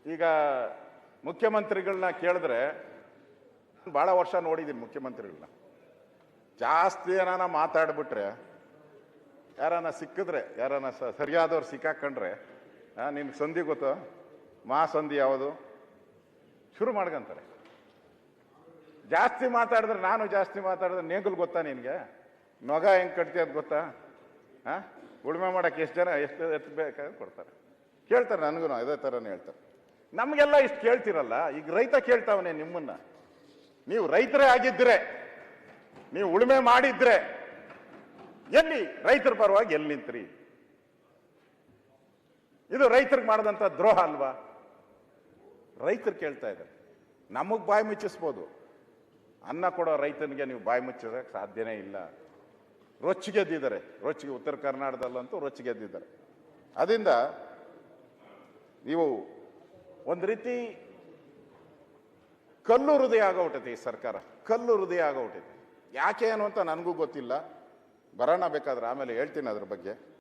ಈಗ ಮುಖ್ಯಮಂತ್ರಿಗಳನ್ನ ಕೇಳಿದ್ರೆ ಭಾಳ ವರ್ಷ ನೋಡಿದ್ದೀನಿ ಮುಖ್ಯಮಂತ್ರಿಗಳನ್ನ. ಜಾಸ್ತಿ ಏನಾನ ಮಾತಾಡ್ಬಿಟ್ರೆ, ಯಾರನ್ನ ಸಿಕ್ಕಿದ್ರೆ, ಯಾರನ್ನ ಸರಿಯಾದವ್ರು ಸಿಕ್ಕಾಕೊಂಡ್ರೆ, ನಿನ್ಗೆ ಸಂಧಿ ಗೊತ್ತು, ಸಂಧಿ ಯಾವುದು ಶುರು ಮಾಡ್ಕೊಂತಾರೆ. ಜಾಸ್ತಿ ಮಾತಾಡಿದ್ರೆ, ನಾನು ಜಾಸ್ತಿ ಮಾತಾಡಿದ್ರೆ ನೇಗುಲ್ ಗೊತ್ತಾ ನಿನಗೆ? ನೊಗ ಹೆಂಗೆ ಕಟ್ತೀಯ ಅದು ಗೊತ್ತಾ? ಉಳುಮೆ ಮಾಡೋಕ್ಕೆ ಎಷ್ಟು ಎತ್ತಬೇಕಾದ್ರೆ ಕೊಡ್ತಾರೆ. ಕೇಳ್ತಾರೆ, ನನಗೂ ಅದೇ ಥರನೇ ಹೇಳ್ತಾರೆ. ನಮಗೆಲ್ಲ ಇಷ್ಟು ಕೇಳ್ತಿರಲ್ಲ. ಈಗ ರೈತ ಕೇಳ್ತಾವನೆ ನಿಮ್ಮನ್ನ. ನೀವು ರೈತರೇ ಆಗಿದ್ರೆ, ನೀವು ಉಳುಮೆ ಮಾಡಿದ್ರೆ ಎಲ್ಲಿ ರೈತರ ಪರವಾಗಿ ಎಲ್ಲಿ ನಿಂತ್ರಿ? ಇದು ರೈತರಿಗೆ ಮಾಡಿದಂಥ ದ್ರೋಹ ಅಲ್ವಾ? ರೈತರು ಕೇಳ್ತಾ ಇದ್ದಾರೆ. ನಮಗೆ ಬಾಯಿ ಮುಚ್ಚಿಸ್ಬೋದು, ಅನ್ನ ಕೊಡೋ ರೈತನಿಗೆ ನೀವು ಬಾಯಿ ಮುಚ್ಚೋದಕ್ಕೆ ಸಾಧ್ಯನೇ ಇಲ್ಲ. ರೊಚ್ಚಿಗೆದ್ದಿದ್ದಾರೆ, ರೊಚ್ಚಿಗೆ ಉತ್ತರ ಕರ್ನಾಟಕದಲ್ಲಂತೂ ರೊಚ್ಚಿಗೆದ್ದಿದ್ದಾರೆ. ಅದರಿಂದ ನೀವು ಒಂದು ರೀತಿ ಕಲ್ಲು ಹೃದಯ ಆಗೋಗ್ಬಿಟ್ಟೈತೆ ಈ ಸರ್ಕಾರ, ಕಲ್ಲು ಹೃದಯ ಆಗೋಗ್ಬಿಟ್ಟೈತೆ. ಯಾಕೆ ಏನು ಅಂತ ನನಗೂ ಗೊತ್ತಿಲ್ಲ, ಬರೋಣ ಬೇಕಾದ್ರೆ ಆಮೇಲೆ ಹೇಳ್ತೀನಿ ಅದ್ರ ಬಗ್ಗೆ.